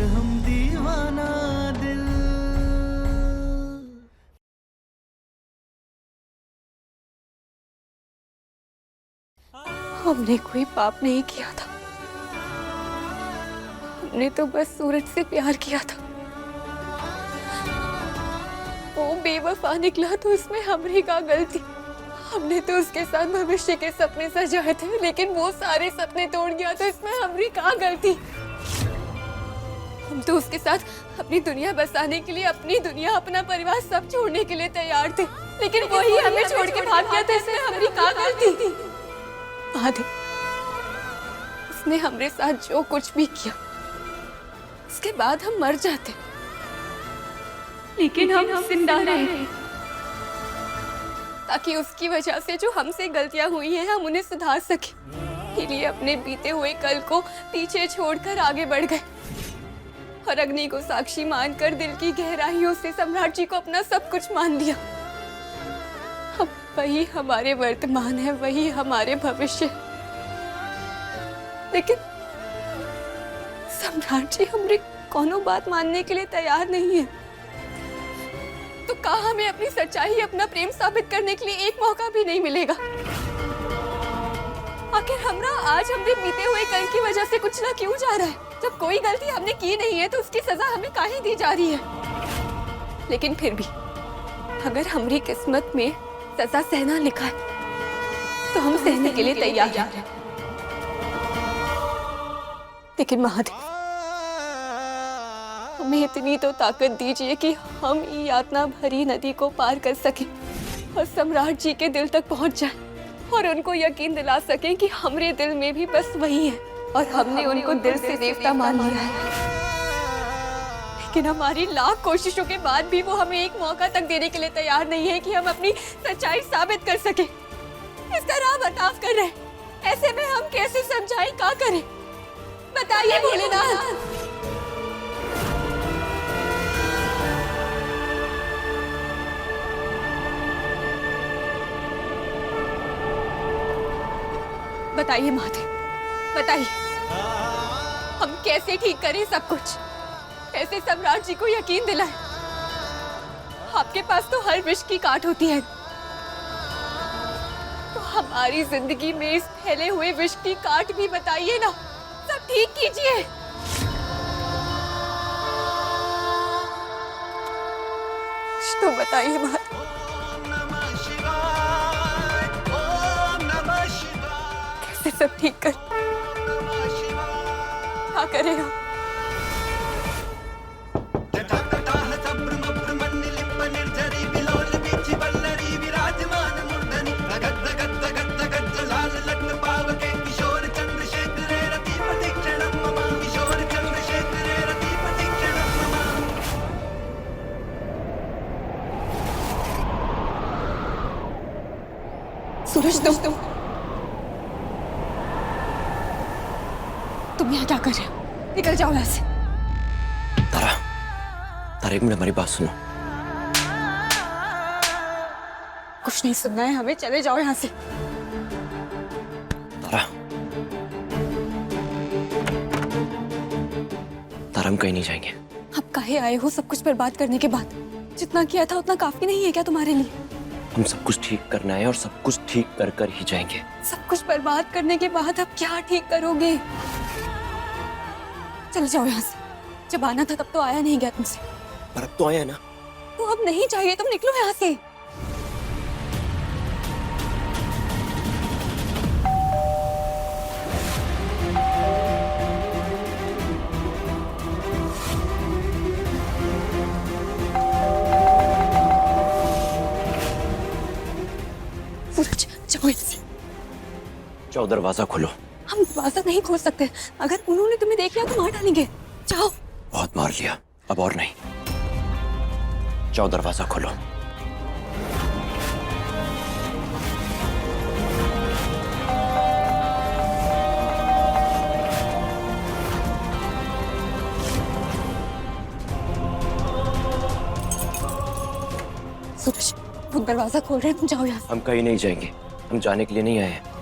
हम दीवाना दिल। हमने कोई पाप नहीं किया था, हमने तो बस सूरज से प्यार किया था। वो बेवफा निकला तो इसमें हमारी क्या गलती। हमने तो उसके साथ भविष्य के सपने सजाए थे, लेकिन वो सारे सपने तोड़ गया तो इसमें हमारी क्या गलती। हम तो उसके साथ अपनी दुनिया बसाने के लिए अपनी दुनिया, अपना परिवार सब छोड़ने के लिए तैयार थे, लेकिन वही हमें छोड़ के भाग गया तो इसमें हमारी क्या गलती। आदि, उसने हमारे साथ जो कुछ भी किया उसके बाद हम मर जाते, लेकिन हम जिंदा रहे ताकि उसकी वजह से जो हमसे गलतियां हुई हैं हम उन्हें सुधार सके। इसलिए अपने बीते हुए कल को पीछे छोड़कर आगे बढ़ गए और अग्नि को साक्षी मानकर दिल की गहराइयों से सम्राट जी को अपना सब कुछ मान लिया। अब वही हमारे वर्तमान है, वही हमारे भविष्य। लेकिन सम्राट जी हमारी कोनो बात मानने के लिए तैयार नहीं है। तो कहा हमें अपनी सच्चाई, अपना प्रेम साबित करने के लिए एक मौका भी नहीं मिलेगा। आखिर हमरा आज हमने बीते हुए कल की वजह से कुछ ना क्यों जा रहा है। जब कोई गलती हमने की नहीं है तो उसकी सजा हमें काहे दी जा रही है। लेकिन फिर भी अगर हमारी किस्मत में सजा सहना लिखा है तो हम सहने के लिए तैयार हैं। लेकिन महादेव, हमें इतनी तो ताकत दीजिए कि हम ये यातना भरी नदी को पार कर सकें और सम्राट जी के दिल तक पहुंच जाएं और उनको यकीन दिला सकें कि हमारे दिल में भी बस वही है और हमने उनको दिल से देवता मान लिया है। लेकिन हमारी लाख कोशिशों के बाद भी वो हमें एक मौका तक देने के लिए तैयार नहीं है कि हम अपनी सच्चाई साबित कर सकें। इस तरह बर्ताव कर रहे, ऐसे में हम कैसे समझाएं, क्या करें, बताइए भोलेनाथ। बताइए महादेव, बताइए हम कैसे ठीक करें सब कुछ, कैसे सम्राट जी को यकीन दिलाएं। आपके पास तो हर विष की काट होती है, तो हमारी जिंदगी में इस फैले हुए विष की काट भी बताइए ना, सब ठीक कीजिए। कुछ तो बताइए महादेव। कैसे सब ठीक कर, क्या करेगा। सूरज, तुम यहाँ क्या कर रहे हो? निकल जाओ यहाँ से। तारा, तारा एक मिनट हमारी बात सुनो। कुछ नहीं सुनना है हमें, चले जाओ यहाँ से। तारा, तारा हम कहीं नहीं जाएंगे। आप काहे आए हो सब कुछ बर्बाद करने के बाद? जितना किया था उतना काफी नहीं है क्या तुम्हारे लिए? हम सब कुछ ठीक करना है और सब कुछ ठीक कर कर ही जाएंगे। सब कुछ बर्बाद करने के बाद अब क्या ठीक करोगे? चले जाओ यहाँ से। जब आना था तब तो आया नहीं गया तुमसे। पर अब तो आया ना। तो अब नहीं चाहिए, तुम निकलो यहाँ से। सूरज, जाओ यहाँ से। जाओ, दरवाजा खोलो। हम दरवाजा नहीं खोल सकते, अगर उन्होंने तुम्हें देख लिया तो मार डालेंगे। जाओ। बहुत मार लिया, अब और नहीं। जाओ, दरवाजा खोलो। सूरज, वो दरवाजा खोल रहे हैं, तुम जाओ यहाँ से। हम कहीं नहीं जाएंगे, हम जाने के लिए नहीं आए हैं।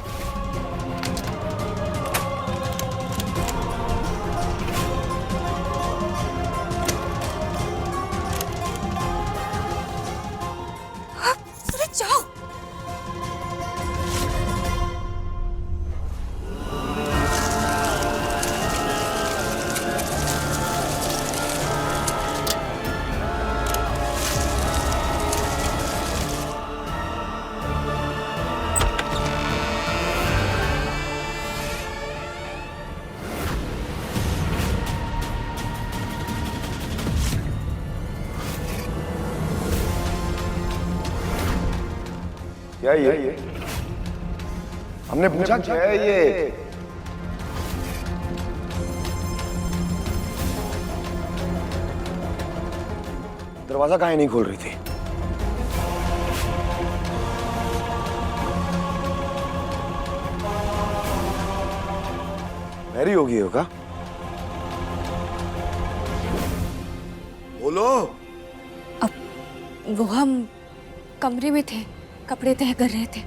क्या ये? हमने पूछा क्या है ये? दरवाजा काहे नहीं खोल रही थी? मैरी होगी होगा? बोलो। वो हम कमरे में थे, कपड़े तह कर रहे थे।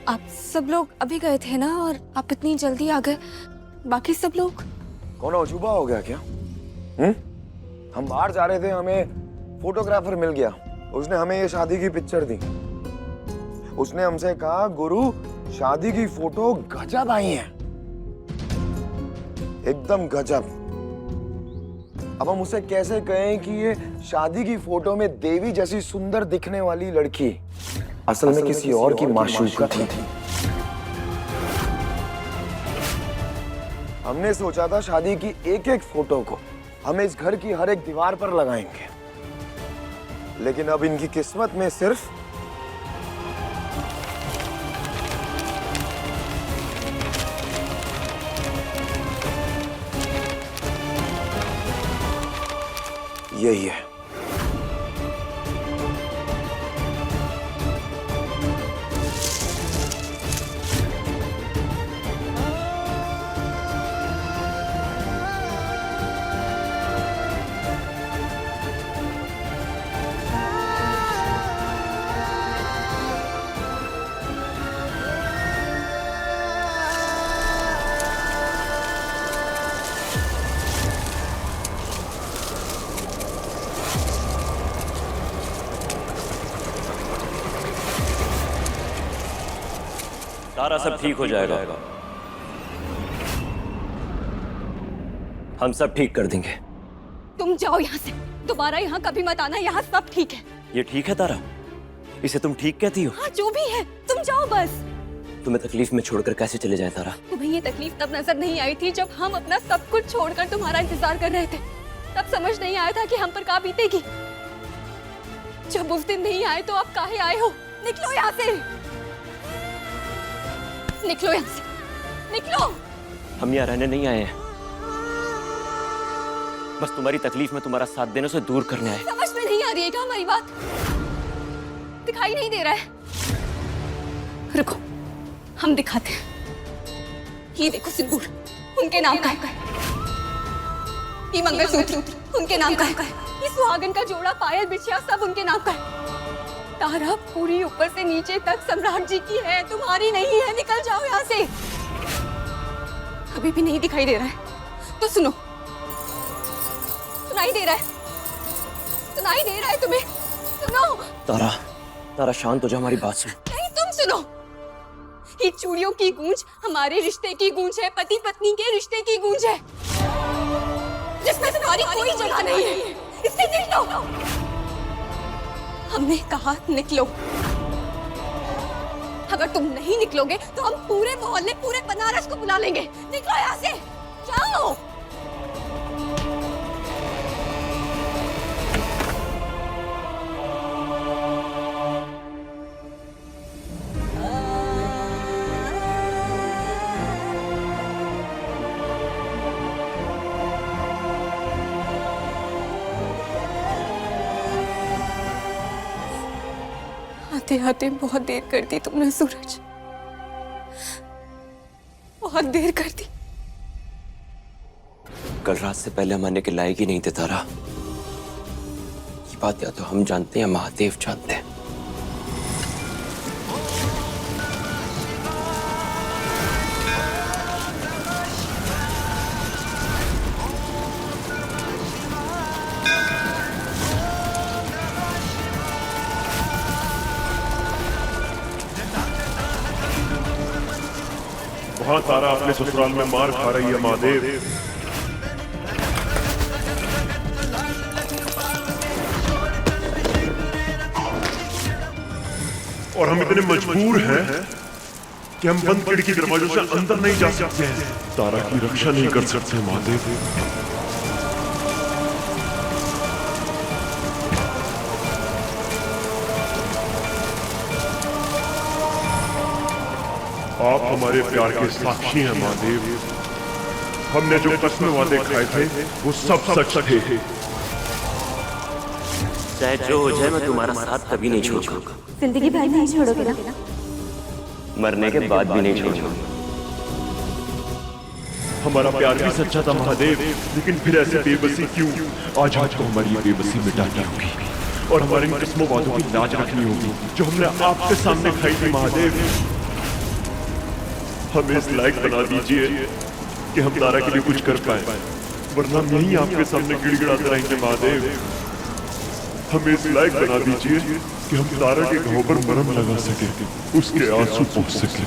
आप सब लोग अभी गए थे ना, और आप इतनी जल्दी आ गए। बाकी सब लोग? कौन अजूबा हो गया क्या? हम बाहर जा रहे थे, हमें फोटोग्राफर मिल गया। उसने हमें ये शादी की पिक्चर दी। उसने हमसे कहा गुरु शादी की फोटो गजब आई है, एकदम गजब। अब हम उसे कैसे कहें कि ये शादी की फोटो में देवी जैसी सुंदर दिखने वाली लड़की असल में किसी और की माशूका थी। हमने सोचा था शादी की एक एक फोटो को हम इस घर की हर एक दीवार पर लगाएंगे, लेकिन अब इनकी किस्मत में सिर्फ यही है। सारा सब ठीक हो जाएगा। हम सब ठीक कर देंगे। तुम जाओ यहाँ से, दोबारा यहाँ कभी मत आना। यहाँ सब ठीक है। ये ठीक है तारा? इसे तुम ठीक कहती हो? हाँ, जो भी है, तुम जाओ बस। तुम्हें तकलीफ में छोड़कर कैसे चले जाए तारा? तुम्हें ये तकलीफ तब नजर नहीं आई थी जब हम अपना सब कुछ छोड़कर तुम्हारा इंतजार कर रहे थे। तब समझ नहीं आया था कि हम पर क्या बीतेगी। जब उस दिन नहीं आए तो आप काहे आए हो? निकलो यहाँ से, निकलो यहाँ से, निकलो। हम यहाँ रहने नहीं आए हैं, बस तुम्हारी तकलीफ में तुम्हारा साथ देने से दूर करने आए। समझ में नहीं आ रही है क्या हमारी बात? दिखाई नहीं दे रहा है? रुको, हम दिखाते हैं। ये देखो सिंदूर, उनके नाम का है। ये मंगलसूत्र उनके नाम का है। ये सुहागन का जोड़ा, पायल, बिछिया सब उनके नाम का है। तारा पूरी ऊपर से नीचे तक सम्राट जी की है, तुम्हारी नहीं है। निकल जाओ यहाँ से। अभी भी नहीं दिखाई दे रहा है तो सुनो। सुनाई दे रहा है? सुनाई दे रहा है तुम्हें? सुनो। तारा, तारा शांत हो जा, हमारी बात सुन। नहीं, तुम सुनो। ये चूड़ियों की गूंज हमारे रिश्ते की गूंज है, पति पत्नी के रिश्ते की गूंज है, जिसमें तुम्हारी कोई जगह नहीं है। इससे निकलो। हमने कहा निकलो। अगर तुम नहीं निकलोगे तो हम पूरे मोहल्ले, पूरे बनारस को बुला लेंगे। निकलो यहाँ से, जाओ। आते आते बहुत देर कर दी तुमने सूरज, बहुत देर कर दी। कल रात से पहले हम आने के लायक ही नहीं थे तारा। ये बात या तो हम जानते हैं या महादेव जानते हैं। वहां तारा अपने ससुराल में मार खा रही है महादेव। और हम इतने मजबूर हैं कि हम बंद खिड़की दरवाजों से अंदर नहीं जा सकते हैं। तारा की रक्षा नहीं कर सकते महादेव। आप हमारे प्यार के साक्षी हैं महादेव। हमने जो कसमें वादे खाए थे वो सब सच थे। चाहे जो हो जाए मैं तुम्हारा साथ कभी नहीं छोड़ूंगा। जिंदगी भर नहीं छोड़ोगे ना? मरने के बाद भी नहीं छोड़ूंगा। हमारा प्यार भी सच्चा था महादेव, लेकिन फिर ऐसी बेबसी क्यों? आज आपको हमारी बेबसी मिटानी होगी और हमारी इन किस्मों वादों की लाज रखनी होगी जो हमने आपके सामने खाई थी महादेव। हमें इस लायक बना दीजिए कि हम तारा के लिए कुछ कर पाए, वरना हम यहीं आपके सामने गिड़गिड़ाते रहेंगे महादेव। हमें इस लायक बना दीजिए कि हम तारा के घाव पर मरहम लगा सके, उसके आंसू पोंछ सके।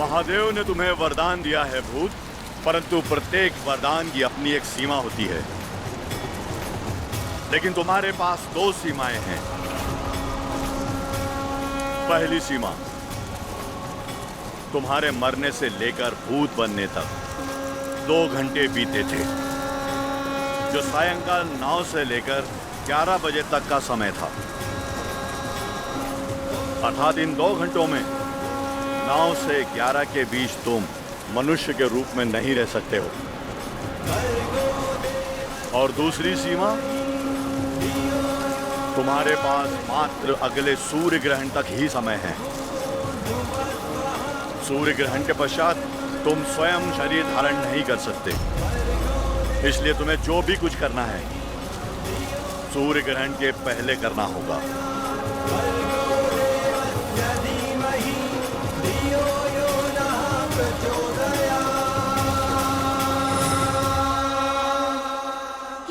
महादेव ने तुम्हें वरदान दिया है भूत, परंतु प्रत्येक वरदान की अपनी एक सीमा होती है। लेकिन तुम्हारे पास दो सीमाएं हैं। पहली सीमा, तुम्हारे मरने से लेकर भूत बनने तक 2 घंटे बीते थे, जो सायंकाल 9 से लेकर 11 बजे तक का समय था। अर्थात इन 2 घंटों में 9 से 11 के बीच तुम मनुष्य के रूप में नहीं रह सकते हो। और दूसरी सीमा, तुम्हारे पास मात्र अगले सूर्य ग्रहण तक ही समय है। सूर्य ग्रहण के पश्चात तुम स्वयं शरीर धारण नहीं कर सकते। इसलिए तुम्हें जो भी कुछ करना है सूर्य ग्रहण के पहले करना होगा।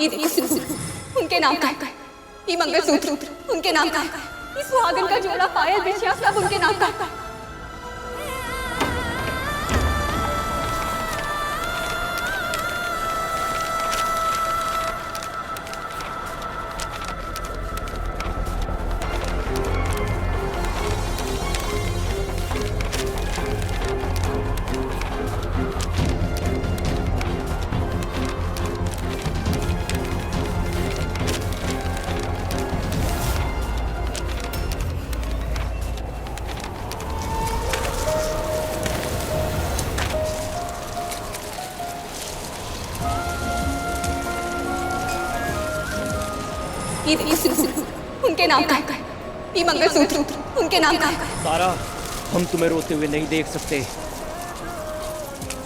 ये उनके नाम का है। ये मंगलसूत्र उनके नाम का है। ये सुहागन का जोड़ा, पायल, बिछिया सब उनके नाम का है। उनके नाम का है। ये मंगलसूत्र उनके नाम का है। तारा, हम तुम्हें रोते हुए नहीं देख सकते।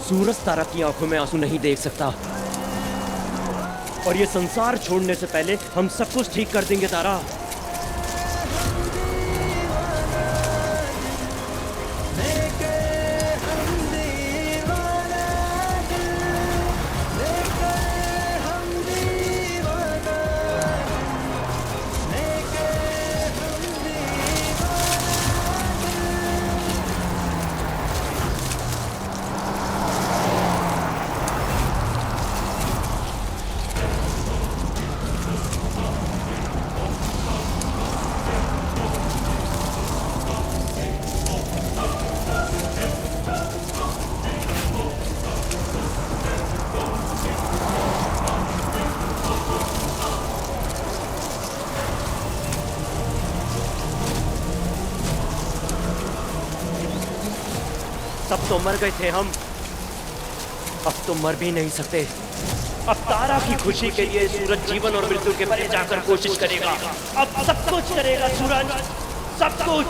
सूरज तारा की आंखों में आंसू नहीं देख सकता। और ये संसार छोड़ने से पहले हम सब कुछ ठीक कर देंगे तारा। अब तो मर गए थे हम, अब तो मर भी नहीं सकते। अब तारा की खुशी के लिए सूरज जीवन और मृत्यु के परे जाकर कोशिश करेगा। अब सब कुछ करेगा सूरज, सब कुछ।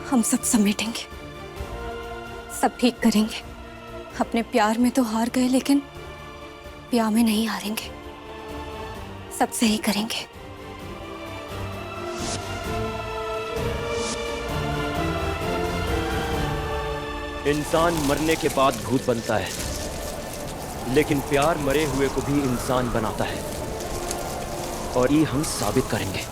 हम सब समेटेंगे, सब ठीक करेंगे। अपने प्यार में तो हार गए, लेकिन प्यार में नहीं हारेंगे। सब सही करेंगे। इंसान मरने के बाद भूत बनता है, लेकिन प्यार मरे हुए को भी इंसान बनाता है, और ये हम साबित करेंगे।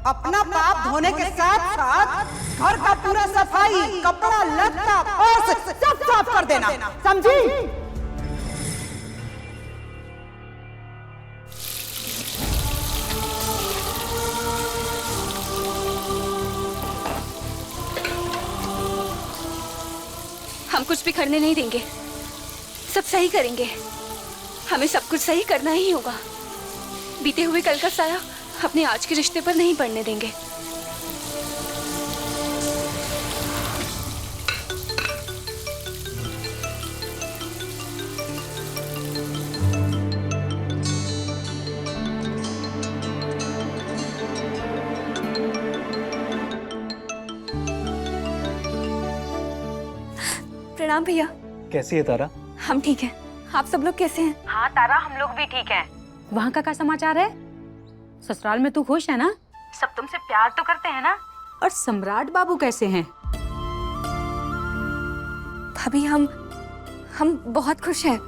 अपना पाप धोने के साथ साथ घर का पूरा सफाई, कपड़ा लत्ता पर्स सब साफ कर देना, समझी? हम कुछ भी करने नहीं देंगे, सब सही करेंगे। हमें सब कुछ सही करना ही होगा। बीते हुए कल का साया अपने आज के रिश्ते पर नहीं पड़ने देंगे। प्रणाम भैया। कैसी है तारा? हम ठीक हैं। आप सब लोग कैसे हैं? हाँ तारा, हम लोग भी ठीक हैं। वहाँ का क्या समाचार है? ससुराल में तू खुश है ना? सब तुमसे प्यार तो करते हैं ना? और सम्राट बाबू कैसे हैं? भाभी हम बहुत खुश हैं।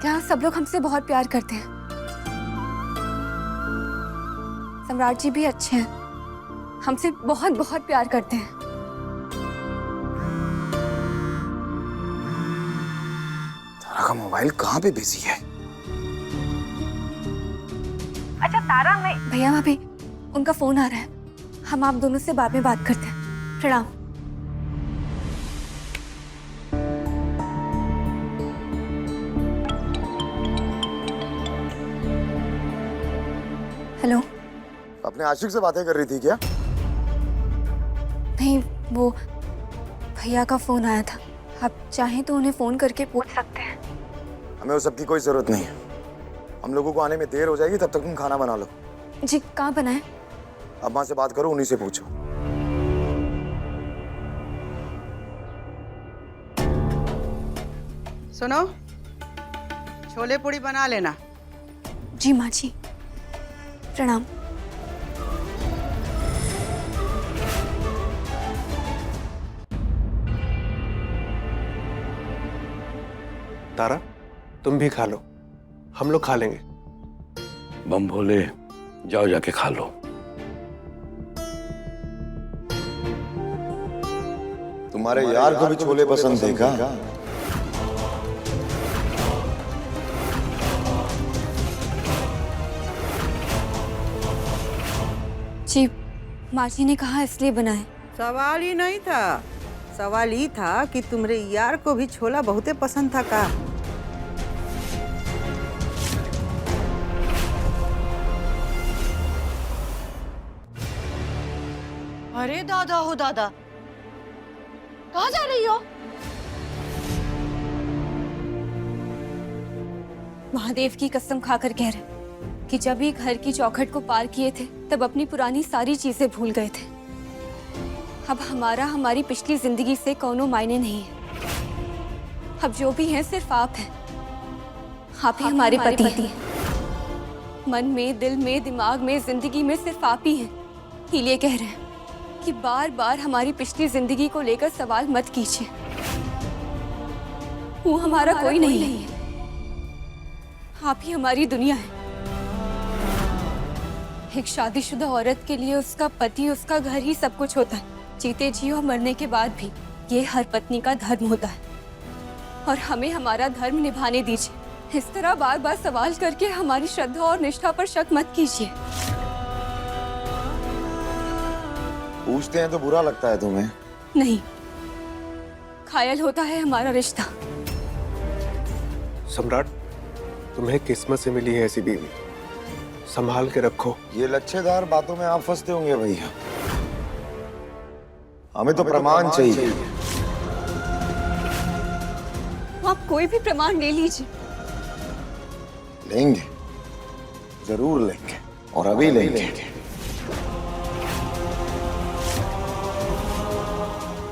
यहाँ सब लोग हमसे बहुत प्यार करते हैं। सम्राट जी भी अच्छे हैं, हमसे बहुत बहुत प्यार करते हैं। तारा का मोबाइल कहाँ पे बिजी है? अच्छा तारा, मैं भैया भाभी उनका फोन आ रहा है, हम आप दोनों से बाद में बात करते हैं। प्रणाम। हेलो। अपने आशिक से बातें कर रही थी क्या? नहीं, वो भैया का फोन आया था। आप चाहें तो उन्हें फोन करके पूछ सकते हैं। हमें उस सब की कोई जरूरत नहीं है। हम लोगों को आने में देर हो जाएगी, तब तक तुम खाना बना लो। जी, कहाँ बनाए? अम्मा से बात करो, उन्हीं से पूछो। सुनो, छोले पूड़ी बना लेना। जी माँ जी, प्रणाम। तारा, तुम भी खा लो, हम लोग खा लेंगे। बम भोले, जाओ जाके खा लो। तुम्हारे यार को भी छोले पसंद है क्या? जी, माँ जी ने कहा इसलिए बनाए। सवाल ही नहीं था, सवाल ही था कि तुम्हारे यार को भी छोला बहुते पसंद था का? अरे दादा हो दादा, कहाँ जा रही हो? महादेव की कसम खाकर कह रहे कि जब ये घर की चौखट को पार किए थे, तब अपनी पुरानी सारी चीजें भूल गए थे। अब हमारी पिछली जिंदगी से कोनो मायने नहीं है। अब जो भी है सिर्फ आप हैं। आप ही हमारे पति हैं। मन में, दिल में, दिमाग में, जिंदगी में सिर्फ आप ही हैं। इसीलिए कह रहे हैं कि बार बार हमारी पिछली जिंदगी को लेकर सवाल मत कीजिए। वो हमारा कोई नहीं है। आप ही हमारी दुनिया है। एक शादीशुदा औरत के लिए उसका पति, उसका घर ही सब कुछ होता है। जीते जी और मरने के बाद भी ये हर पत्नी का धर्म होता है और हमें हमारा धर्म निभाने दीजिए। इस तरह बार बार सवाल करके हमारी श्रद्धा और निष्ठा पर शक मत कीजिए। पूछते हैं तो बुरा लगता है तुम्हें? नहीं, घायल होता है हमारा रिश्ता। सम्राट, तुम्हें किस्मत से मिली है ऐसी बीवी, संभाल के रखो। ये लच्छेदार बातों में आप फंसते होंगे भैया। हमें तो प्रमाण चाहिए। आप कोई भी प्रमाण ले लीजिए। लेंगे, जरूर लेंगे और अभी लेंगे।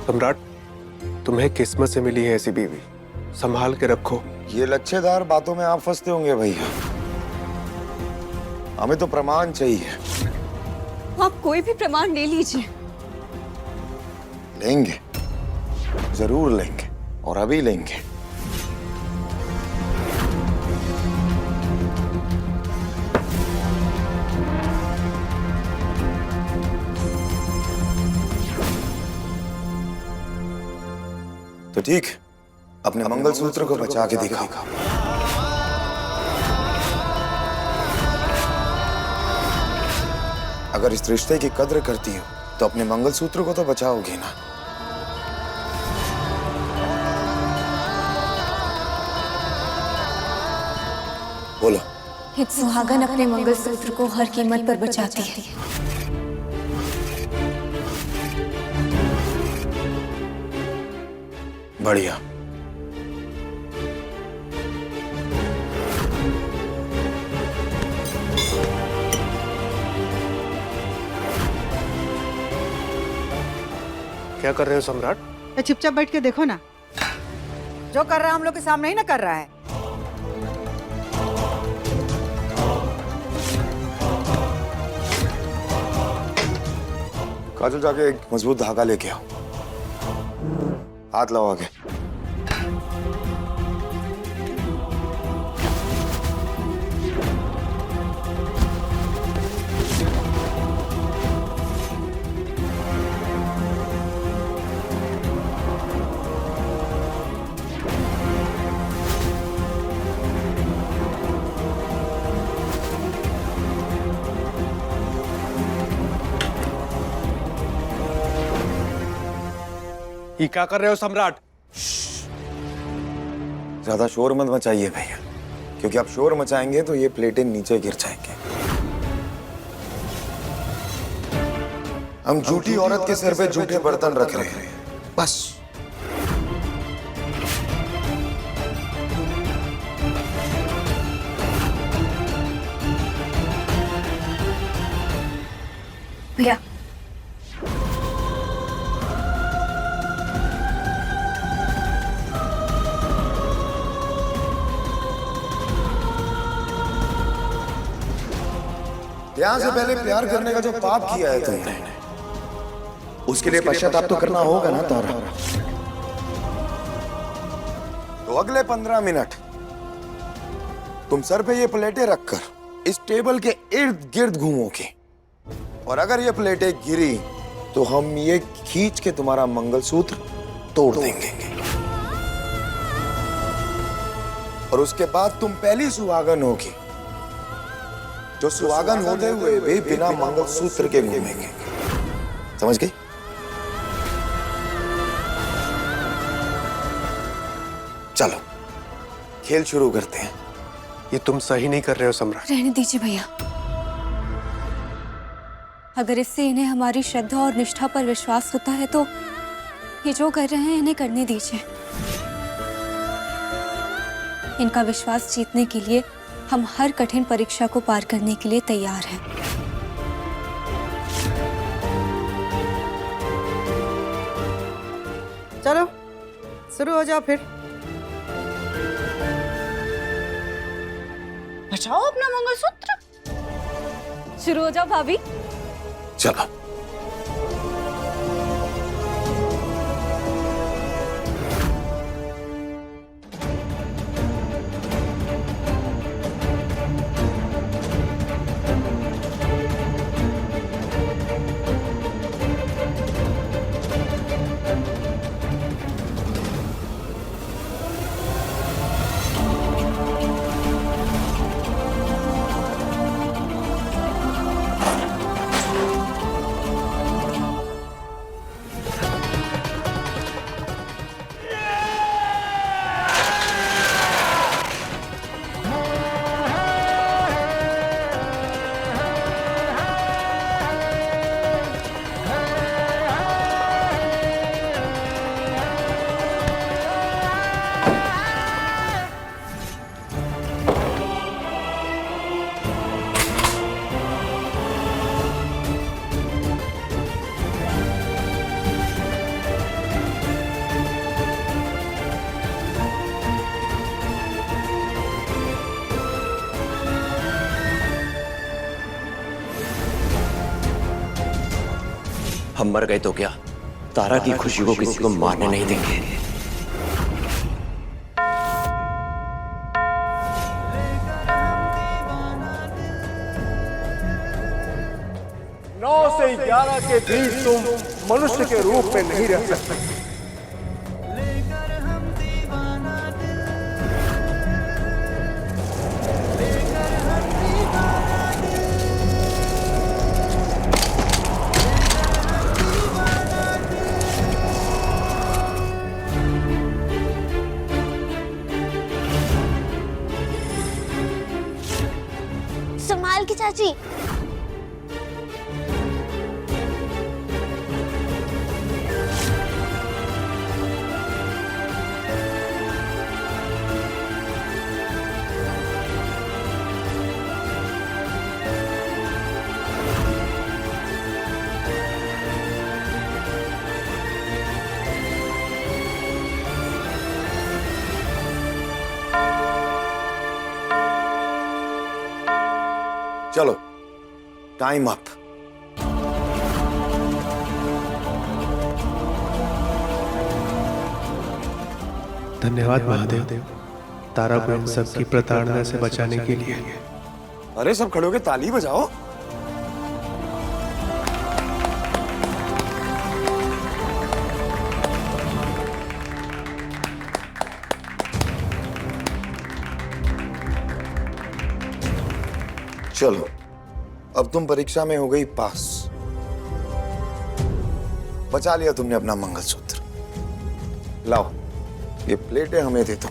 सम्राट, तुम्हें किस्मत से मिली है ऐसी बीवी, संभाल के रखो। ये लच्छेदार बातों में आप फंसते होंगे भैया। हमें तो प्रमाण चाहिए। आप कोई भी प्रमाण ले लीजिए। लेंगे, जरूर लेंगे और अभी लेंगे। तो ठीक, अपने मंगलसूत्र को बचा के दिखाओ। अगर इस रिश्ते की कद्र करती हो तो अपने मंगलसूत्र को तो बचाओगी ना। बोलो। एक सुहागन अपने मंगलसूत्र को हर कीमत पर बचाती है। बढ़िया। क्या कर रहे हो सम्राट? चुपचाप बैठ के देखो ना। जो कर रहा है हम लोग के सामने ही ना कर रहा है। काजल, जाके एक मजबूत धागा लेके आओ। हाथ लाओ आगे। ये क्या कर रहे हो सम्राट? ज्यादा शोर मत मचाइए भैया, क्योंकि आप शोर मचाएंगे तो ये प्लेटें नीचे गिर जाएंगे। हम झूठी औरत के सिर पे झूठे बर्तन रख रहे हैं, बस। भैया, प्यार से पहले प्यार करने का जो पाप किया है तुमने, उसके लिए पश्चाताप तो करना होगा ना तारा। तो अगले 15 मिनट तुम सर पे ये प्लेटें रखकर इस टेबल के इर्द गिर्द घूमोगे, और अगर ये प्लेटें गिरी तो हम ये खींच के तुम्हारा मंगलसूत्र तोड़ देंगे। और उसके बाद तुम पहली सुहागन होगी जो सुहागन होते हुए भी बिना मंगलसूत्र के घूमेंगे। समझ गई? चलो खेल शुरू करते हैं। ये तुम सही नहीं कर रहे हो सम्राट। रहने दीजिए भैया। अगर इससे इन्हें हमारी श्रद्धा और निष्ठा पर विश्वास होता है तो ये जो कर रहे हैं इन्हें करने दीजिए। इनका विश्वास जीतने के लिए हम हर कठिन परीक्षा को पार करने के लिए तैयार हैं। चलो शुरू हो जाओ फिर। बचाओ अपना मंगलसूत्र। शुरू हो जाओ भाभी। चलो। हम मर गए तो क्या, तारा की खुशी को किसी को मारने नहीं देंगे। 9 से 11 के बीच तुम मनुष्य के रूप में नहीं रह सकते। संभाल के चाची। चलो, टाइम अप। धन्यवाद महादेव, तारा को इन सब की प्रताड़ना से बचाने के लिए। अरे सब खड़े होके ताली बजाओ। चलो, अब तुम परीक्षा में हो गई पास। बचा लिया तुमने अपना मंगलसूत्र। लाओ, ये प्लेटें हमें दे दो।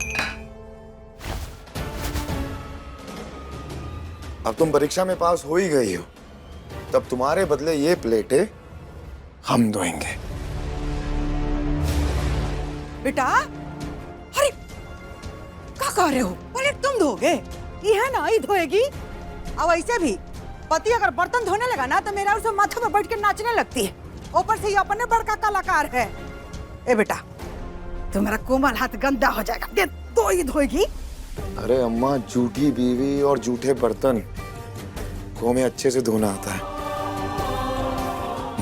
अब तुम परीक्षा में पास हो ही गई हो, तब तुम्हारे बदले ये प्लेटें हम धोएंगे। बेटा, अरे क्या कर रहे हो? प्लेट तुम धोगे? ये है ना, ही धोएगी। अब ऐसे भी पति अगर बर्तन धोने लगा ना तो मेरा उसे माथा पे बैठ के नाचने लगती है। ऊपर से ये अपने बड़का कलाकार है। ए बेटा, तुम्हारा कोमल हाथ गंदा हो जाएगा। दे तो ही धोएगी। अरे अम्मा, झूठी बीवी और झूठे बर्तन को हमें अच्छे से धोना आता है।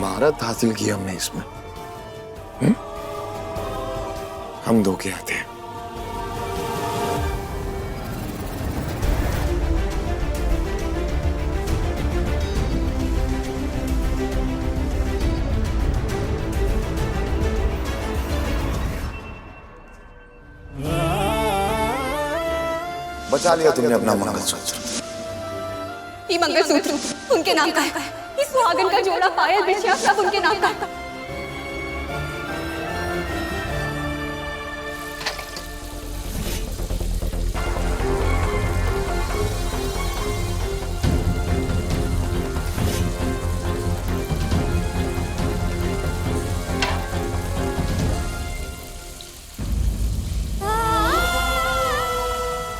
महारत हासिल की हमने इसमें। हम धो के आते हैं। बचा लिया तुमने अपना मंगलसूत्र। ये मंगलसूत्र उनके नाम का है। इस सुहागन का जोड़ा, पायल, बिछिया सब उनके नाम का है।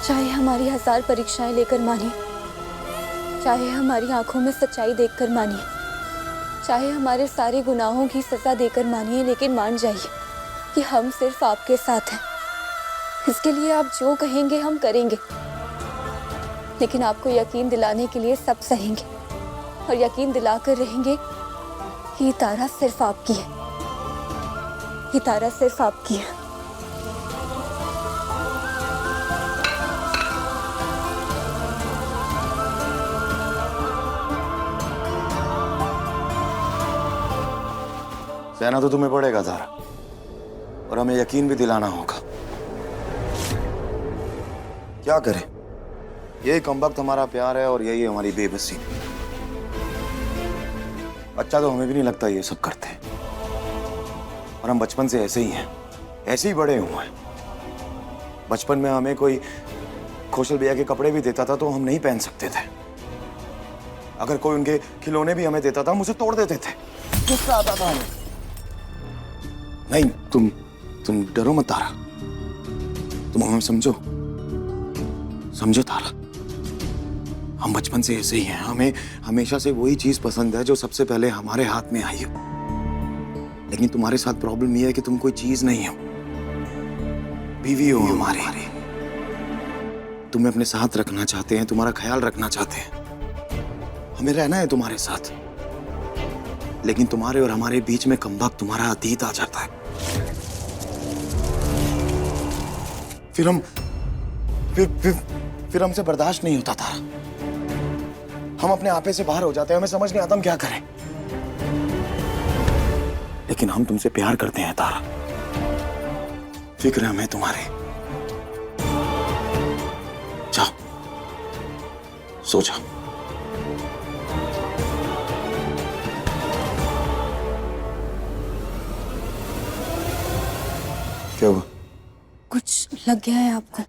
चाहे हमारी 1000 परीक्षाएं लेकर मानिए, चाहे हमारी आंखों में सच्चाई देखकर मानिए, चाहे हमारे सारे गुनाहों की सजा देकर मानिए, लेकिन मान जाइए कि हम सिर्फ आपके साथ हैं। इसके लिए आप जो कहेंगे हम करेंगे, लेकिन आपको यकीन दिलाने के लिए सब सहेंगे और यकीन दिलाकर रहेंगे कि ये तारा सिर्फ आपकी है। ये तारा सिर्फ आपकी है। सहना तो तुम्हें पड़ेगा तारा, और हमें यकीन भी दिलाना होगा। क्या करें, यही कमबख्त हमारा प्यार है और यही हमारी बेबसी। अच्छा तो हमें भी नहीं लगता ये सब करते, और हम बचपन से ऐसे ही हैं, ऐसे ही बड़े हुए हैं। बचपन में हमें कोई कौशल भैया के कपड़े भी देता था तो हम नहीं पहन सकते थे। अगर कोई उनके खिलौने भी हमें देता था, हम उसे तोड़ देते थे। गुस्सा आता था हमें। नहीं, तुम डरो मत तारा, तुम हमें समझो तारा। हम बचपन से ऐसे ही हैं। हमें हमेशा से वही चीज पसंद है जो सबसे पहले हमारे हाथ में आई हो। लेकिन तुम्हारे साथ प्रॉब्लम यह है कि तुम कोई चीज नहीं हो, बीवी हो हमारे। तुम्हें अपने साथ रखना चाहते हैं, तुम्हारा ख्याल रखना चाहते हैं, हमें रहना है तुम्हारे साथ। लेकिन तुम्हारे और हमारे बीच में कमबख्त तुम्हारा अतीत आ जाता है। फिर हमसे बर्दाश्त नहीं होता तारा। हम अपने आपे से बाहर हो जाते हैं, हमें समझ नहीं आता हम क्या करें। लेकिन हम तुमसे प्यार करते हैं तारा, फिक्र है हमें तुम्हारे। जाओ सो जाओ। क्या हुआ? कुछ लग गया है आपको?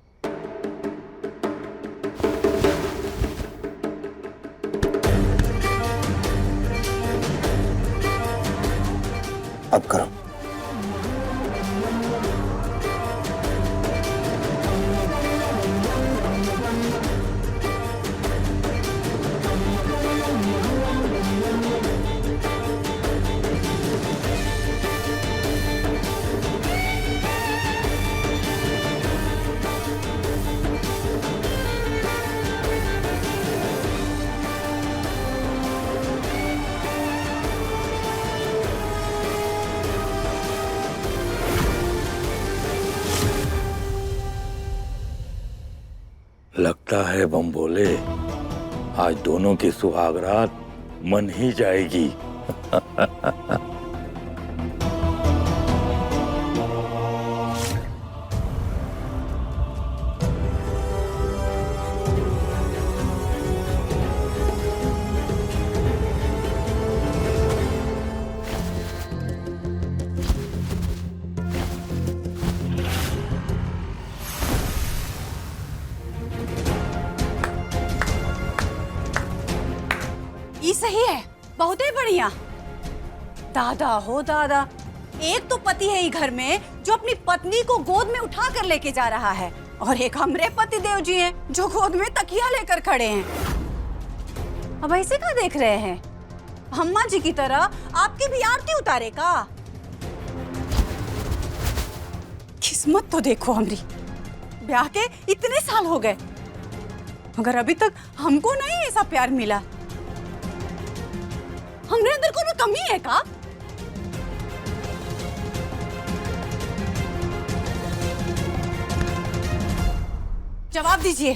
अब करो। लगता है बम बोले आज दोनों की सुहागरात मन ही जाएगी। ये सही है, बहुत ही बढ़िया। दादा हो दादा, एक तो पति है ये घर में जो अपनी पत्नी को गोद में उठा कर लेके जा रहा है, और एक हमरे पति देव जी हैं जो गोद में तकिया लेकर खड़े हैं। अब ऐसे क्या देख रहे हैं? अम्मा जी की तरह आपकी भी आरती उतारे का? किस्मत तो देखो हमरी, ब्याह के इतने साल हो गए मगर अभी तक हमको नहीं ऐसा प्यार मिला। हमरे अंदर कोई कमी है का? जवाब दीजिए।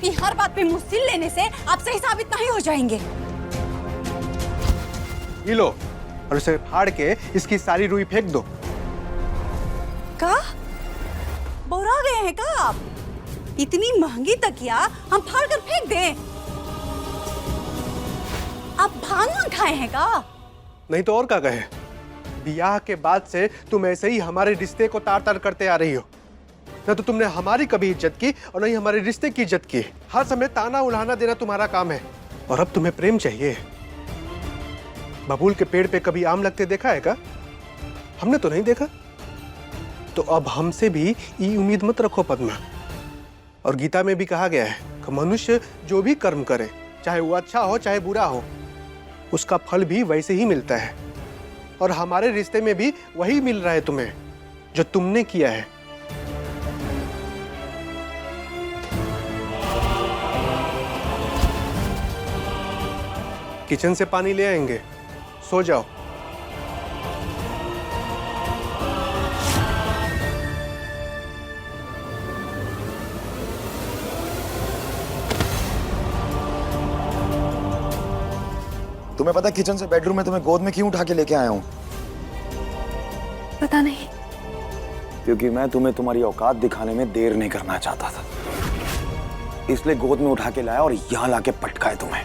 कि हर बात पे मुंह सिल लेने से आप सही साबित नहीं हो जाएंगे। ये लो और उसे फाड़ के इसकी सारी रुई फेंक दो। का? बोरा गए हैं का आप? इतनी महंगी तकिया हम फाड़ कर फेंक दें? आप भांग खाए हैं का? नहीं तो और क्या कहे। ब्याह के बाद से तुम ऐसे ही हमारे रिश्ते को तार तार करते आ रही हो। न तो तुमने हमारी कभी इज्जत की और न ही हमारे रिश्ते की इज्जत की। हर समय ताना उल्हाना देना तुम्हारा काम है। और अब तुम्हें प्रेम चाहिए। बबूल के पेड़ पे कभी आम लगते देखा है क्या? हमने तो नहीं देखा। तो अब हमसे भी ये उम्मीद मत रखो पद्मा। और गीता में भी कहा गया है कि मनुष्य जो भी कर्म करे, चाहे वो अच्छा हो चाहे बुरा हो, उसका फल भी वैसे ही मिलता है। और हमारे रिश्ते में भी वही मिल रहा है तुम्हें जो तुमने किया है। किचन से पानी ले आएंगे, सो जाओ। तुम्हें पता है किचन से बेडरूम में तुम्हें गोद में क्यों उठा के लेके आया हूं? पता नहीं। क्योंकि मैं तुम्हें तुम्हारी औकात दिखाने में देर नहीं करना चाहता था, इसलिए गोद में उठा के लाया और यहां लाके पटकाए तुम्हें।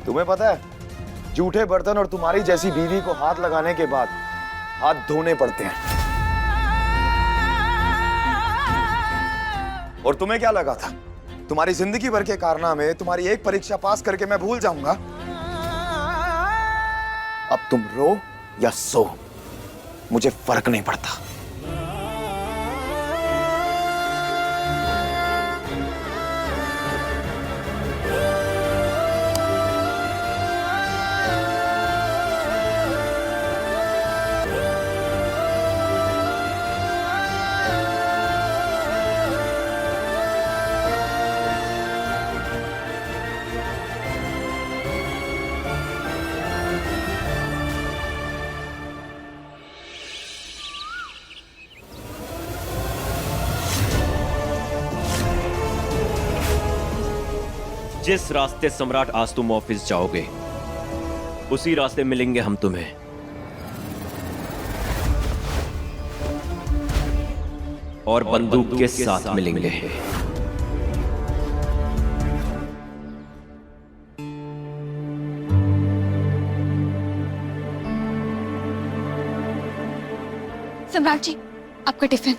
तुम्हें पता है, जूठे बर्तन और तुम्हारी जैसी बीवी को हाथ लगाने के बाद हाथ धोने पड़ते हैं। और तुम्हें क्या लगा था तुम्हारी जिंदगी भर के कारनामे, तुम्हारी एक परीक्षा पास करके मैं भूल जाऊंगा? अब तुम रो या सो, मुझे फर्क नहीं पड़ता। जिस रास्ते सम्राट आज तुम ऑफिस जाओगे उसी रास्ते मिलेंगे हम तुम्हें। और बंदूक के साथ मिलेंगे। सम्राट जी, आपका टिफिन।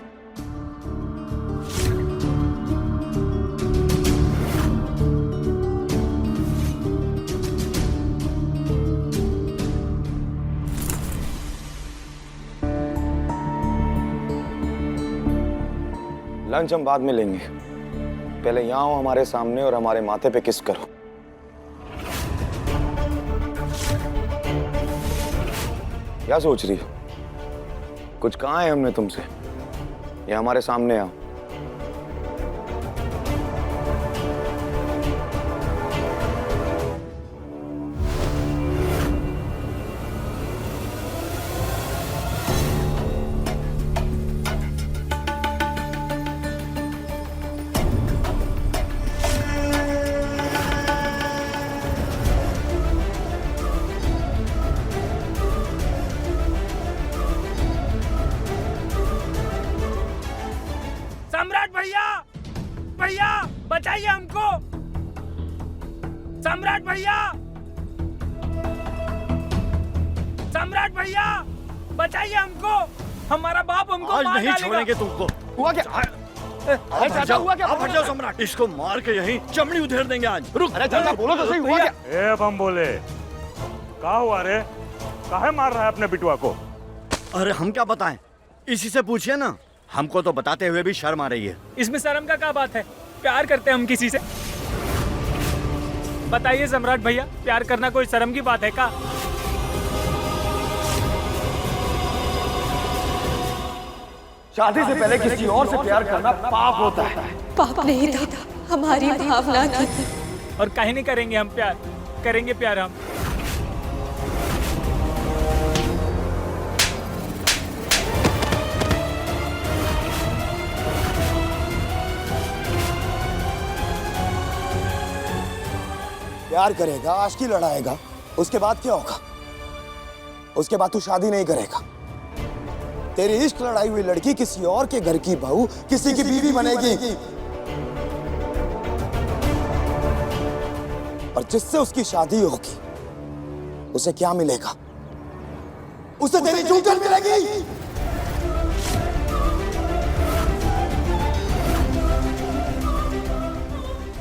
लंच हम बाद में लेंगे, पहले यहाँ आओ हमारे सामने और हमारे माथे पे किस करो। क्या सोच रही हो? कुछ कहा है हमने तुमसे? ये हमारे सामने आओ। सम्राट भैया, भैया बचाइए हमको। सम्राट भैया, सम्राट भैया बचाइए हमको। हमारा बाप हमको आज मार नहीं डालेगा। छोड़ेंगे तुमको। हुआ क्या? अरे चाचा, हुआ क्या? आप हट जाओ सम्राट, इसको मार के यहीं चमड़ी उधेड़ देंगे आज। रुक। अरे चाचा बोलो तो सही, हुआ क्या? ए बम बोले, क्या हुआ रे? काहे मार रहा है अपने बिटुआ को? अरे हम क्या बताएं, इसी से पूछिए ना। हमको तो बताते हुए भी शर्म आ रही है। इसमें शर्म का क्या बात है? प्यार करते हैं हम किसी से। बताइए सम्राट भैया, प्यार करना कोई शर्म की बात है क्या? शादी से पहले किसी और से प्यार करना पाप होता है। पाप नहीं रहता, हमारी भावना थी। और काहे नहीं करेंगे हम प्यार? करेंगे प्यार हम। प्यार करेगा, आशिकी लड़ाएगा, उसके बाद क्या होगा? उसके बाद तू शादी नहीं करेगा। तेरी इश्क लड़ाई हुई लड़की किसी और के घर की बहू, किसी की बीवी बनेगी। और जिससे उसकी शादी होगी उसे क्या मिलेगा? उसे तेरी जूठन मिलेगी।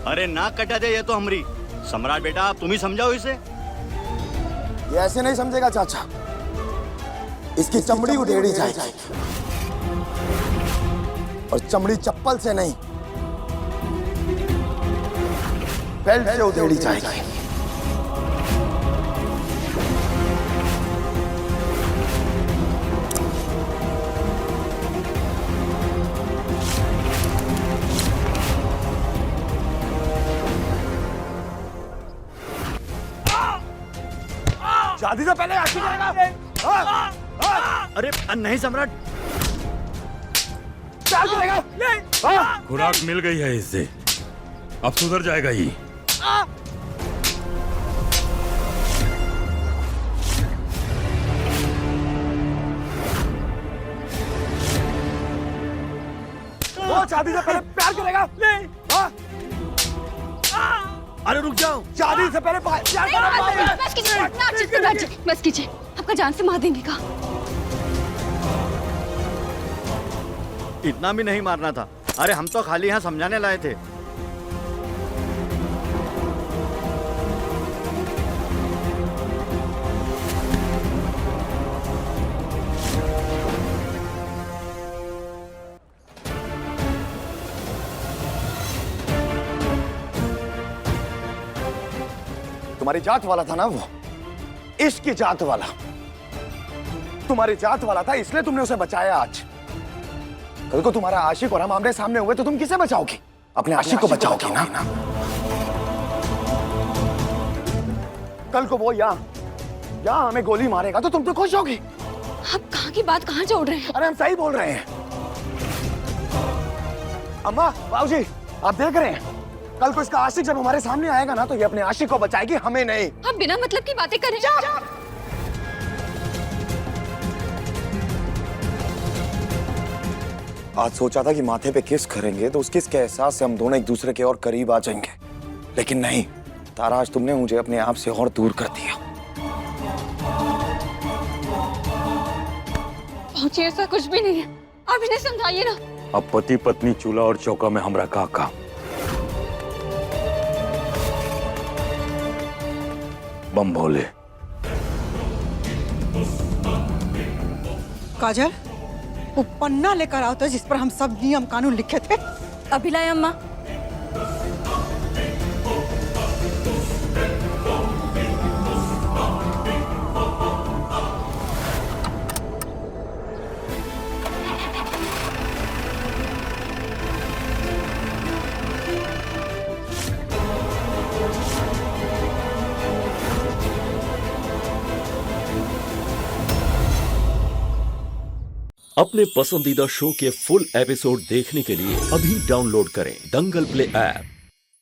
अरे नाक कटा दे ये तो हमरी। सम्राट बेटा, आप तुम ही समझाओ इसे। ये ऐसे नहीं समझेगा चाचा, इसकी चमड़ी उधेड़ी जाएगी। और चमड़ी चप्पल से नहीं, बेल्ट से उधेड़ी जाएगी। शादी से पहले आशिकी करेगा? अरे नहीं सम्राट, क्या करेगा? खुराक मिल गई है इससे, अब सुधर जाएगा ही। वो शादी से पहले प्यार करेगा? नहीं। अरे रुक जाओ। शादी से पहले प्यार करेगा? बस कीजिए, बस कीजिए, आपका जान से मार देंगे का। इतना भी नहीं मारना था। अरे हम तो खाली यहाँ समझाने लाए थे। तुम्हारी जात वाला था ना वो, इश्क की जात वाला। तुम्हारी जात वाला था, इसलिए तुमने उसे बचाया। आज कल को तुम्हारा आशिक और हम आमने सामने हुए तो तुम किसे बचाओगी? अपने आशिक को बचाओगी ना। कल को वो यहाँ हमें गोली मारेगा तो तुम तो खुश होगी। आप कहाँ की बात कहाँ जोड़ रहे हैं? अरे हम सही बोल रहे हैं। अम्मा, बाबूजी, आप देख रहे हैं? कल को इसका आशिक जब हमारे सामने आएगा ना तो ये अपने आशिक को बचाएगी, हमें नहीं। हम बिना मतलब की बातें कर रहे हैं। आज सोचा था कि माथे पे किस करेंगे तो उस किस के एहसास से हम दोनों एक दूसरे के और करीब आ जाएंगे, लेकिन नहीं तारा, आज तुमने मुझे अपने आप से और दूर कर दिया। पहुंचे, ऐसा कुछ भी नहीं है, आप इन्हें समझाइए ना। अब पति पत्नी चूल्हा और चौका में हमरा का काम। बम भोले। काजल, वो पन्ना लेकर आओ तो जिस पर हम सब नियम कानून लिखे थे। अभी लाए अम्मा। अपने पसंदीदा शो के फुल एपिसोड देखने के लिए अभी डाउनलोड करें दंगल प्ले ऐप।